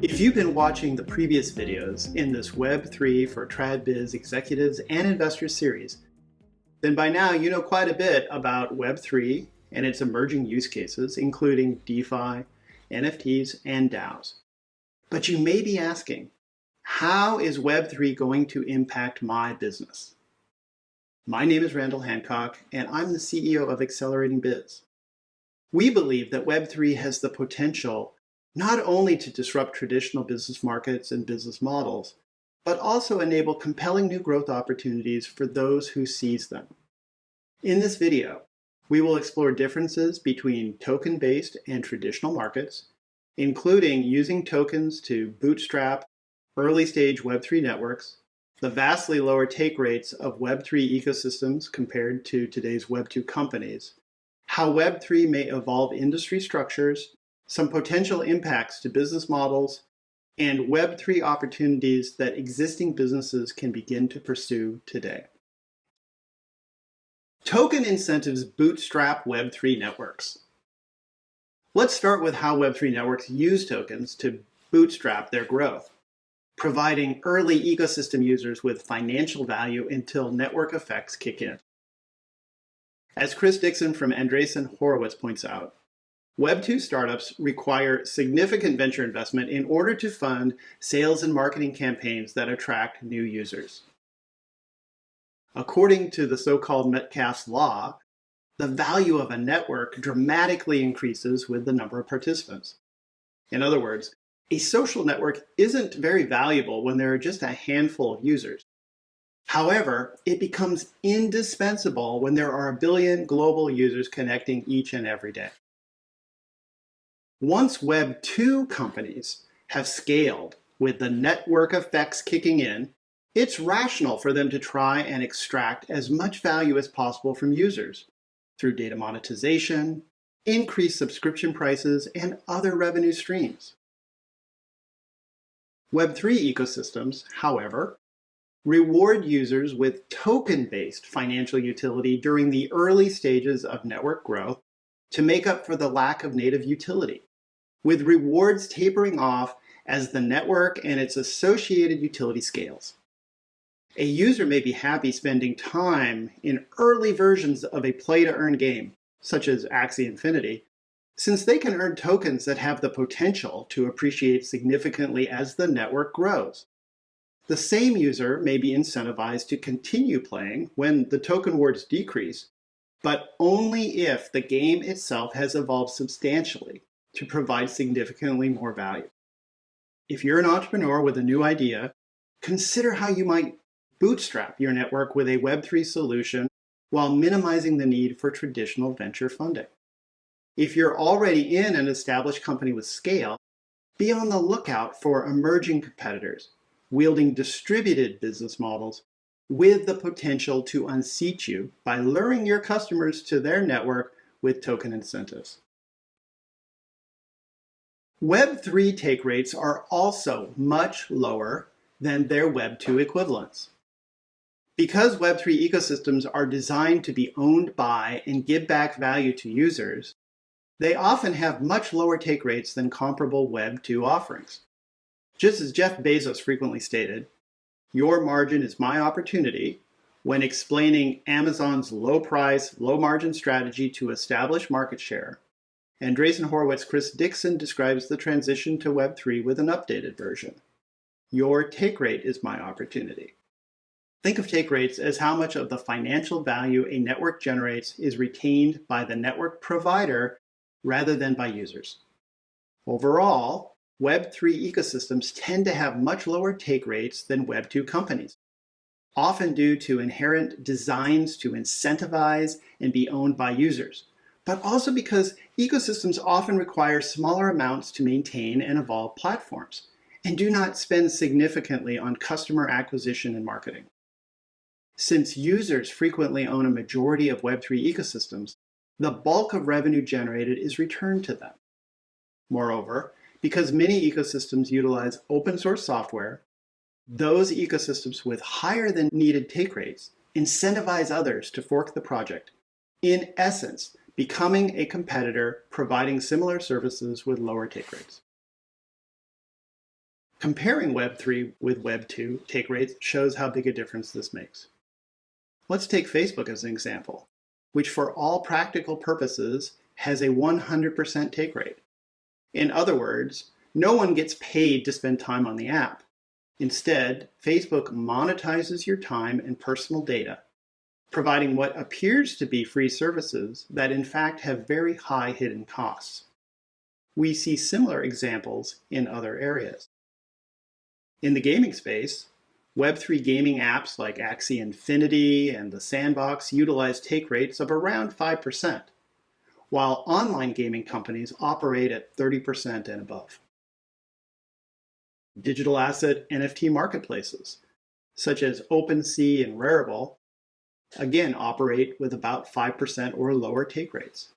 If you've been watching the previous videos in this Web3 for TradBiz Executives and Investors series, then by now you know quite a bit about Web3 and its emerging use cases, including DeFi, NFTs, and DAOs. But you may be asking, how is Web3 going to impact my business? My name is Randall Hancock, and I'm the CEO of AcceleratingBiz. We believe that Web3 has the potential not only to disrupt traditional business markets and business models, but also enable compelling new growth opportunities for those who seize them. In this video, we will explore differences between token-based and traditional markets, including using tokens to bootstrap early-stage Web3 networks, the vastly lower take rates of Web3 ecosystems compared to today's Web2 companies, how Web3 may evolve industry structures, some potential impacts to business models, and Web3 opportunities that existing businesses can begin to pursue today. Token incentives bootstrap Web3 networks. Let's start with how Web3 networks use tokens to bootstrap their growth, providing early ecosystem users with financial value until network effects kick in. As Chris Dixon from Andreessen Horowitz points out, Web2 startups require significant venture investment in order to fund sales and marketing campaigns that attract new users. According to the so-called Metcalfe's law, the value of a network dramatically increases with the number of participants. In other words, a social network isn't very valuable when there are just a handful of users. However, it becomes indispensable when there are 1 billion global users connecting each and every day. Once Web2 companies have scaled with the network effects kicking in, it's rational for them to try and extract as much value as possible from users through data monetization, increased subscription prices, and other revenue streams. Web3 ecosystems, however, reward users with token-based financial utility during the early stages of network growth to make up for the lack of native utility, with rewards tapering off as the network and its associated utility scales. A user may be happy spending time in early versions of a play-to-earn game, such as Axie Infinity, since they can earn tokens that have the potential to appreciate significantly as the network grows. The same user may be incentivized to continue playing when the token rewards decrease, but only if the game itself has evolved substantially to provide significantly more value. If you're an entrepreneur with a new idea, consider how you might bootstrap your network with a Web3 solution while minimizing the need for traditional venture funding. If you're already in an established company with scale, be on the lookout for emerging competitors wielding distributed business models with the potential to unseat you by luring your customers to their network with token incentives. Web3 take rates are also much lower than their Web2 equivalents. Because Web3 ecosystems are designed to be owned by and give back value to users, they often have much lower take rates than comparable Web2 offerings. Just as Jeff Bezos frequently stated, "Your margin is my opportunity," when explaining Amazon's low-price, low-margin strategy to establish market share, Andreessen Horowitz Chris Dixon describes the transition to Web3 with an updated version. "Your take rate is my opportunity." Think of take rates as how much of the financial value a network generates is retained by the network provider rather than by users. Overall, Web3 ecosystems tend to have much lower take rates than Web2 companies, often due to inherent designs to incentivize and be owned by users, but also because ecosystems often require smaller amounts to maintain and evolve platforms, and do not spend significantly on customer acquisition and marketing. Since users frequently own a majority of Web3 ecosystems, the bulk of revenue generated is returned to them. Moreover, because many ecosystems utilize open source software, those ecosystems with higher than needed take rates incentivize others to fork the project, in essence, becoming a competitor providing similar services with lower take rates. Comparing Web3 with Web2 take rates shows how big a difference this makes. Let's take Facebook as an example, which for all practical purposes has a 100% take rate. In other words, no one gets paid to spend time on the app. Instead, Facebook monetizes your time and personal data, providing what appears to be free services that in fact have very high hidden costs. We see similar examples in other areas. In the gaming space, Web3 gaming apps like Axie Infinity and The Sandbox utilize take rates of around 5%, while online gaming companies operate at 30% and above. Digital asset NFT marketplaces, such as OpenSea and Rarible, again operate with about 5% or lower take rates.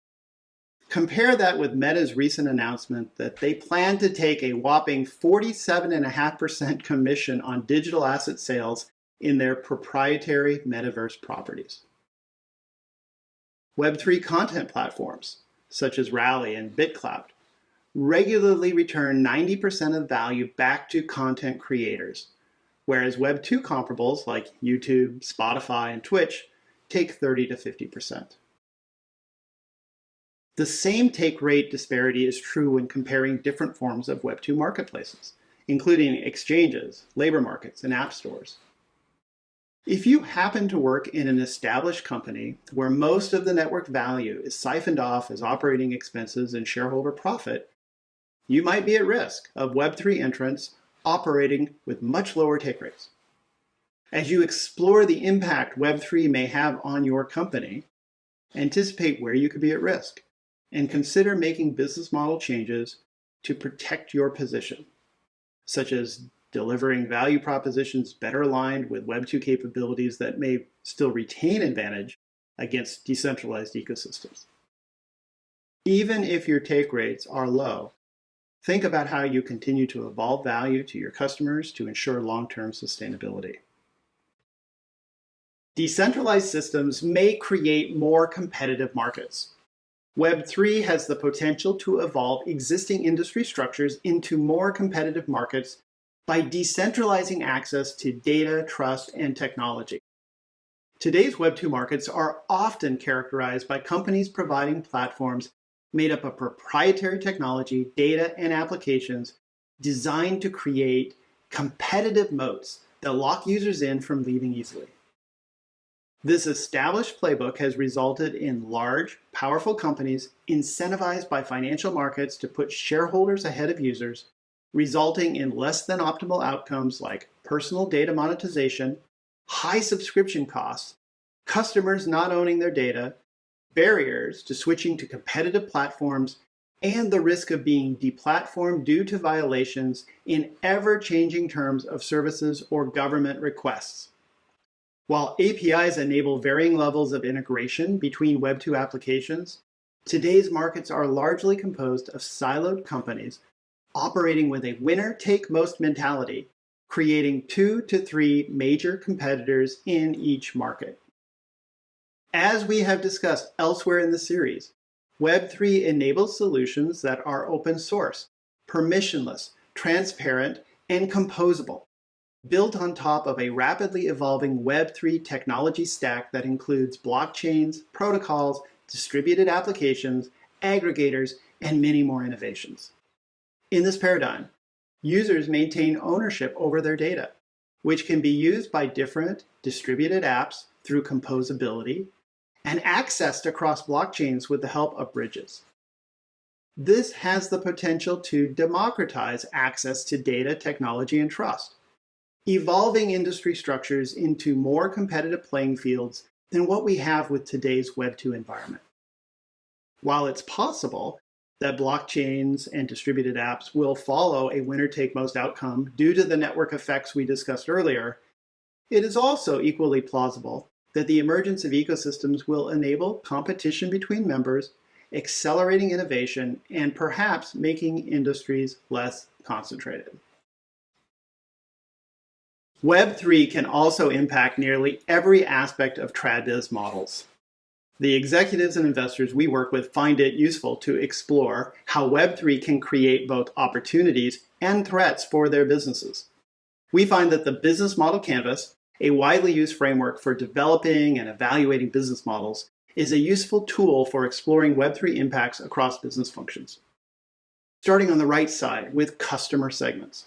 Compare that with Meta's recent announcement that they plan to take a whopping 47.5% commission on digital asset sales in their proprietary metaverse properties. Web3 content platforms, such as Rally and BitClout, regularly return 90% of value back to content creators, whereas Web2 comparables like YouTube, Spotify, and Twitch take 30 to 50%. The same take rate disparity is true when comparing different forms of Web2 marketplaces, including exchanges, labor markets, and app stores. If you happen to work in an established company where most of the network value is siphoned off as operating expenses and shareholder profit, you might be at risk of Web3 entrants operating with much lower take rates. As you explore the impact Web3 may have on your company, anticipate where you could be at risk, and consider making business model changes to protect your position, such as delivering value propositions better aligned with Web2 capabilities that may still retain advantage against decentralized ecosystems. Even if your take rates are low, think about how you continue to evolve value to your customers to ensure long-term sustainability. Decentralized systems may create more competitive markets. Web3 has the potential to evolve existing industry structures into more competitive markets by decentralizing access to data, trust, and technology. Today's Web2 markets are often characterized by companies providing platforms made up of proprietary technology, data, and applications designed to create competitive moats that lock users in from leaving easily. This established playbook has resulted in large, powerful companies incentivized by financial markets to put shareholders ahead of users, resulting in less than optimal outcomes like personal data monetization, high subscription costs, customers not owning their data, barriers to switching to competitive platforms, and the risk of being deplatformed due to violations in ever-changing terms of services or government requests. While APIs enable varying levels of integration between Web2 applications, today's markets are largely composed of siloed companies operating with a winner-take-most mentality, creating 2 to 3 major competitors in each market. As we have discussed elsewhere in the series, Web3 enables solutions that are open source, permissionless, transparent, and composable, built on top of a rapidly evolving Web3 technology stack that includes blockchains, protocols, distributed applications, aggregators, and many more innovations. In this paradigm, users maintain ownership over their data, which can be used by different distributed apps through composability and accessed across blockchains with the help of bridges. This has the potential to democratize access to data, technology, and trust, evolving industry structures into more competitive playing fields than what we have with today's Web2 environment. While it's possible that blockchains and distributed apps will follow a winner-take-most outcome due to the network effects we discussed earlier, it is also equally plausible that the emergence of ecosystems will enable competition between members, accelerating innovation, and perhaps making industries less concentrated. Web3 can also impact nearly every aspect of TradBiz models. The executives and investors we work with find it useful to explore how Web3 can create both opportunities and threats for their businesses. We find that the Business Model Canvas, a widely used framework for developing and evaluating business models, is a useful tool for exploring Web3 impacts across business functions. Starting on the right side with customer segments.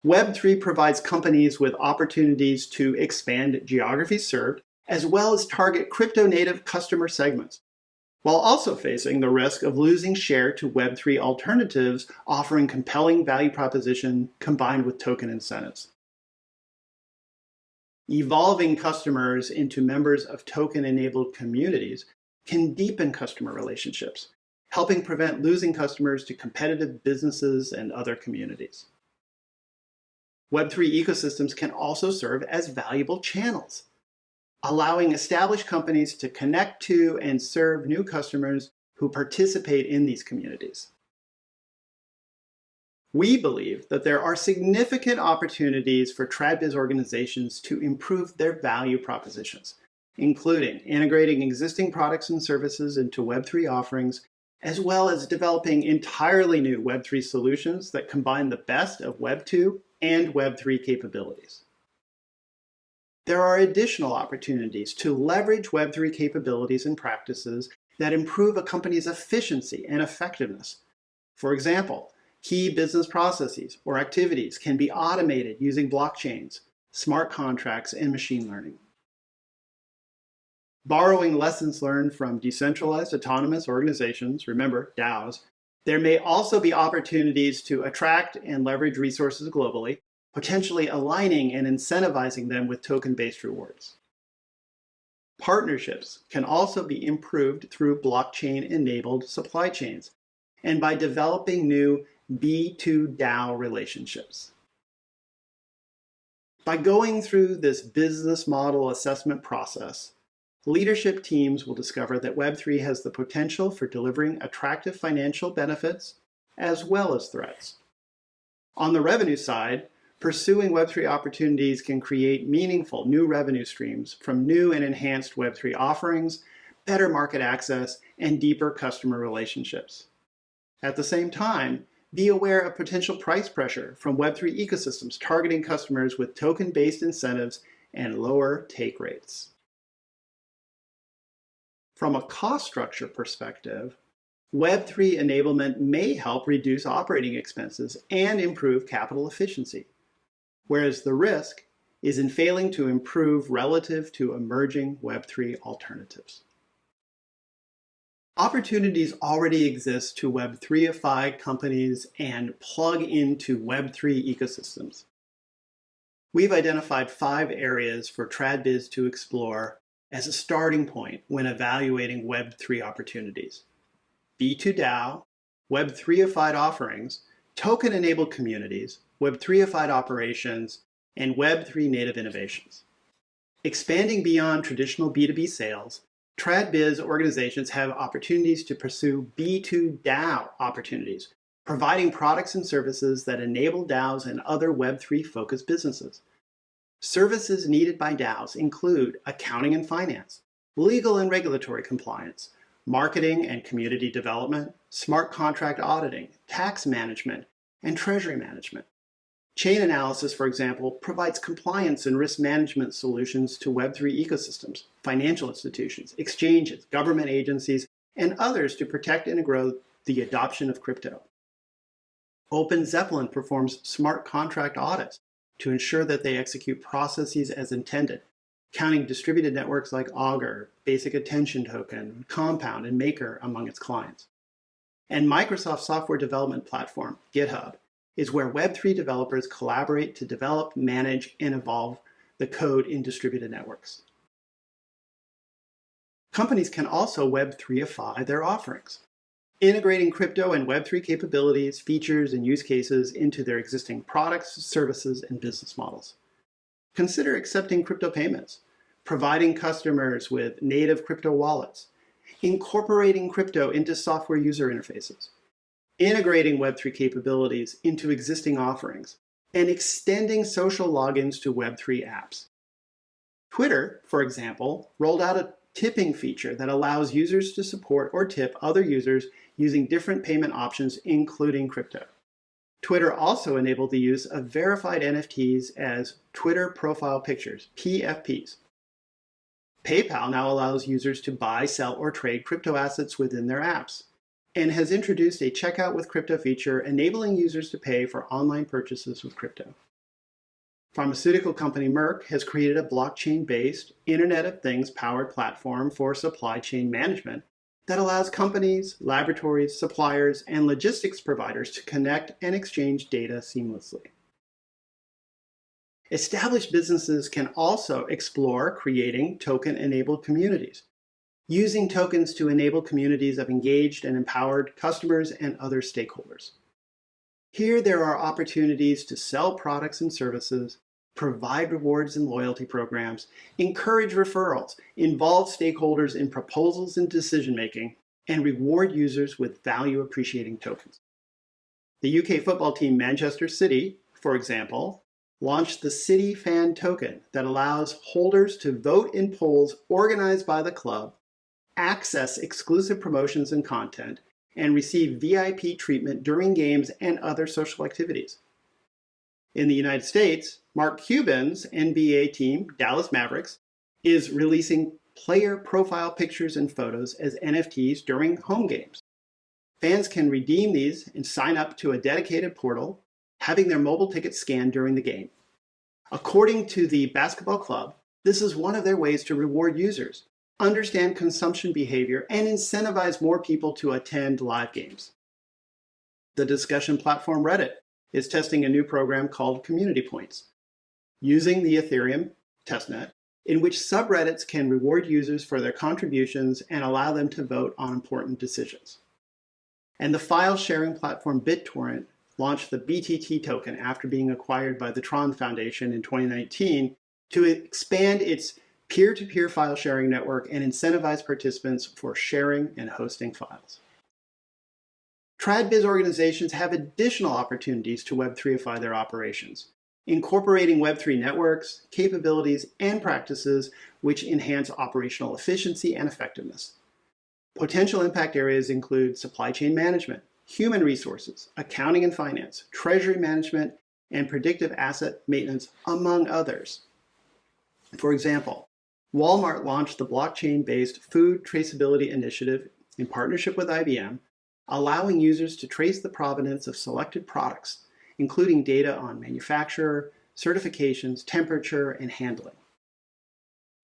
Web3 provides companies with opportunities to expand geographies served, as well as target crypto-native customer segments, while also facing the risk of losing share to Web3 alternatives offering compelling value proposition combined with token incentives. Evolving customers into members of token-enabled communities can deepen customer relationships, helping prevent losing customers to competitive businesses and other communities. Web3 ecosystems can also serve as valuable channels, allowing established companies to connect to and serve new customers who participate in these communities. We believe that there are significant opportunities for TradBiz organizations to improve their value propositions, including integrating existing products and services into Web3 offerings, as well as developing entirely new Web3 solutions that combine the best of Web2 and Web3 capabilities. There are additional opportunities to leverage Web3 capabilities and practices that improve a company's efficiency and effectiveness. For example, key business processes or activities can be automated using blockchains, smart contracts, and machine learning. Borrowing lessons learned from decentralized autonomous organizations, remember DAOs, there may also be opportunities to attract and leverage resources globally, potentially aligning and incentivizing them with token-based rewards. Partnerships can also be improved through blockchain-enabled supply chains and by developing new B2 DAO relationships. By going through this business model assessment process, leadership teams will discover that Web3 has the potential for delivering attractive financial benefits as well as threats. On the revenue side, pursuing Web3 opportunities can create meaningful new revenue streams from new and enhanced Web3 offerings, better market access, and deeper customer relationships. At the same time, be aware of potential price pressure from Web3 ecosystems targeting customers with token-based incentives and lower take rates. From a cost structure perspective, Web3 enablement may help reduce operating expenses and improve capital efficiency, whereas the risk is in failing to improve relative to emerging Web3 alternatives. Opportunities already exist to Web3ify companies and plug into Web3 ecosystems. We've identified 5 areas for TradBiz to explore as a starting point when evaluating Web3 opportunities: B2DAO, Web3ified offerings, token-enabled communities, Web3ified operations, and Web3 native innovations. Expanding beyond traditional B2B sales, TradBiz organizations have opportunities to pursue B2DAO opportunities, providing products and services that enable DAOs and other Web3-focused businesses. Services needed by DAOs include accounting and finance, legal and regulatory compliance, marketing and community development, smart contract auditing, tax management, and treasury management. Chain analysis, for example, provides compliance and risk management solutions to Web3 ecosystems, financial institutions, exchanges, government agencies, and others to protect and grow the adoption of crypto. OpenZeppelin performs smart contract audits to ensure that they execute processes as intended, counting distributed networks like Augur, Basic Attention Token, Compound, and Maker among its clients. And Microsoft software development platform, GitHub, is where Web3 developers collaborate to develop, manage, and evolve the code in distributed networks. Companies can also Web3ify their offerings, integrating crypto and Web3 capabilities, features, and use cases into their existing products, services, and business models. Consider accepting crypto payments, providing customers with native crypto wallets, incorporating crypto into software user interfaces, integrating Web3 capabilities into existing offerings, and extending social logins to Web3 apps. Twitter, for example, rolled out a tipping feature that allows users to support or tip other users using different payment options, including crypto. Twitter also enabled the use of verified NFTs as Twitter Profile Pictures, PFPs. PayPal now allows users to buy, sell, or trade crypto assets within their apps, and has introduced a checkout with crypto feature enabling users to pay for online purchases with crypto. Pharmaceutical company Merck has created a blockchain-based Internet of Things powered platform for supply chain management that allows companies, laboratories, suppliers, and logistics providers to connect and exchange data seamlessly. Established businesses can also explore creating token-enabled communities, using tokens to enable communities of engaged and empowered customers and other stakeholders. Here, there are opportunities to sell products and services, provide rewards and loyalty programs, encourage referrals, involve stakeholders in proposals and decision-making, and reward users with value-appreciating tokens. The UK football team Manchester City, for example, launched the City Fan Token that allows holders to vote in polls organized by the club, access exclusive promotions and content, and receive VIP treatment during games and other social activities. In the United States, Mark Cuban's NBA team, Dallas Mavericks, is releasing player profile pictures and photos as NFTs during home games. Fans can redeem these and sign up to a dedicated portal, having their mobile tickets scanned during the game. According to the basketball club, this is one of their ways to reward users, understand consumption behavior, and incentivize more people to attend live games. The discussion platform Reddit is testing a new program called Community Points, using the Ethereum testnet, in which subreddits can reward users for their contributions and allow them to vote on important decisions. And the file sharing platform BitTorrent launched the BTT token after being acquired by the Tron Foundation in 2019 to expand its peer-to-peer file sharing network and incentivize participants for sharing and hosting files. TradBiz organizations have additional opportunities to Web3ify their operations, incorporating Web3 networks, capabilities, and practices which enhance operational efficiency and effectiveness. Potential impact areas include supply chain management, human resources, accounting and finance, treasury management, and predictive asset maintenance, among others. For example, Walmart launched the blockchain-based Food Traceability Initiative in partnership with IBM, allowing users to trace the provenance of selected products, including data on manufacturer, certifications, temperature, and handling.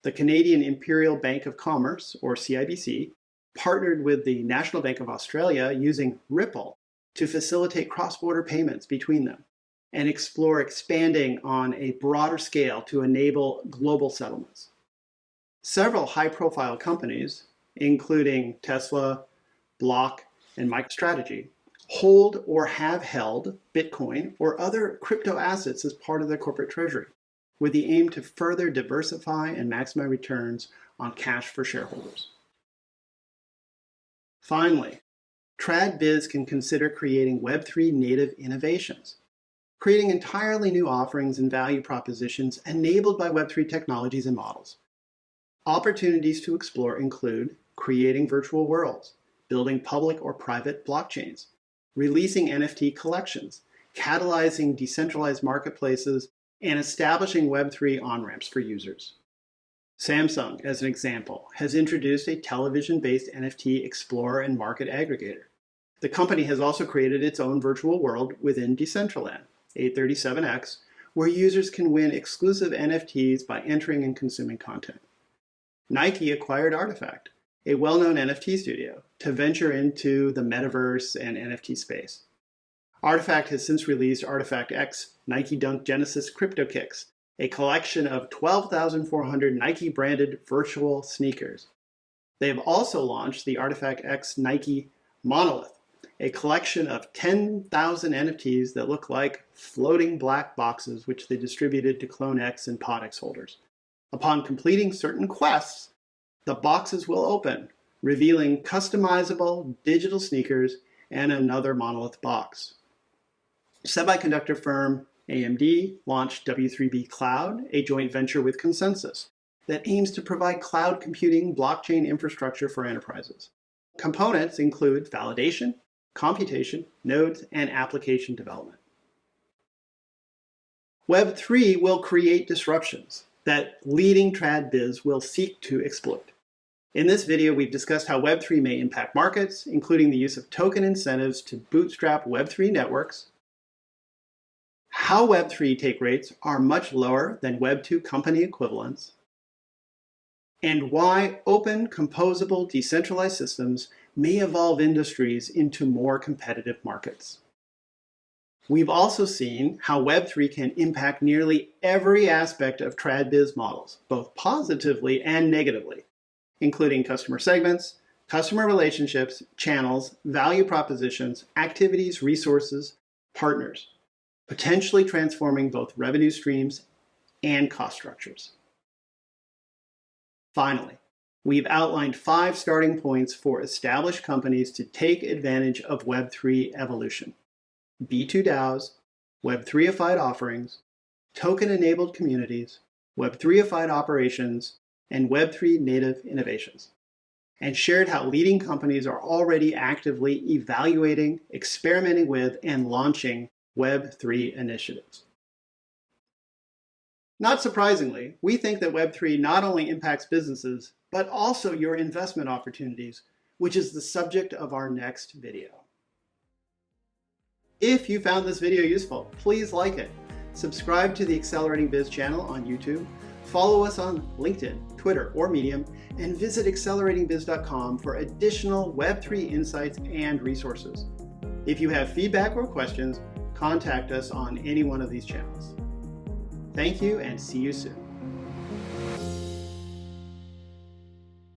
The Canadian Imperial Bank of Commerce, or CIBC, partnered with the National Bank of Australia using Ripple to facilitate cross-border payments between them and explore expanding on a broader scale to enable global settlements. Several high-profile companies, including Tesla, Block, and MicroStrategy, hold or have held Bitcoin or other crypto assets as part of their corporate treasury, with the aim to further diversify and maximize returns on cash for shareholders. Finally, TradBiz can consider creating Web3 native innovations, creating entirely new offerings and value propositions enabled by Web3 technologies and models. Opportunities to explore include creating virtual worlds, building public or private blockchains, releasing NFT collections, catalyzing decentralized marketplaces, and establishing Web3 on-ramps for users. Samsung, as an example, has introduced a television-based NFT explorer and market aggregator. The company has also created its own virtual world within Decentraland, 837X, where users can win exclusive NFTs by entering and consuming content. Nike acquired Artifact, a well-known NFT studio, to venture into the metaverse and NFT space. Artifact has since released Artifact X Nike Dunk Genesis Crypto Kicks, a collection of 12,400 Nike-branded virtual sneakers. They have also launched the Artifact X Nike Monolith, a collection of 10,000 NFTs that look like floating black boxes which they distributed to CloneX and PodX holders. Upon completing certain quests, the boxes will open, revealing customizable digital sneakers and another monolith box. Semiconductor firm AMD launched W3B Cloud, a joint venture with Consensus, that aims to provide cloud computing blockchain infrastructure for enterprises. Components include validation, computation, nodes, and application development. Web3 will create disruptions that leading TradBiz will seek to exploit. In this video, we've discussed how Web3 may impact markets, including the use of token incentives to bootstrap Web3 networks, how Web3 take rates are much lower than Web2 company equivalents, and why open, composable, decentralized systems may evolve industries into more competitive markets. We've also seen how Web3 can impact nearly every aspect of TradBiz models, both positively and negatively, including customer segments, customer relationships, channels, value propositions, activities, resources, partners, potentially transforming both revenue streams and cost structures. Finally, we've outlined 5 starting points for established companies to take advantage of Web3 evolution: B2 DAOs, Web3ified offerings, token-enabled communities, Web3ified operations, and Web3 native innovations, and shared how leading companies are already actively evaluating, experimenting with, and launching Web3 initiatives. Not surprisingly, we think that Web3 not only impacts businesses, but also your investment opportunities, which is the subject of our next video. If you found this video useful, please like it. Subscribe to the Accelerating Biz channel on YouTube, follow us on LinkedIn, Twitter, or Medium, and visit AcceleratingBiz.com for additional Web3 insights and resources. If you have feedback or questions, contact us on any one of these channels. Thank you and see you soon.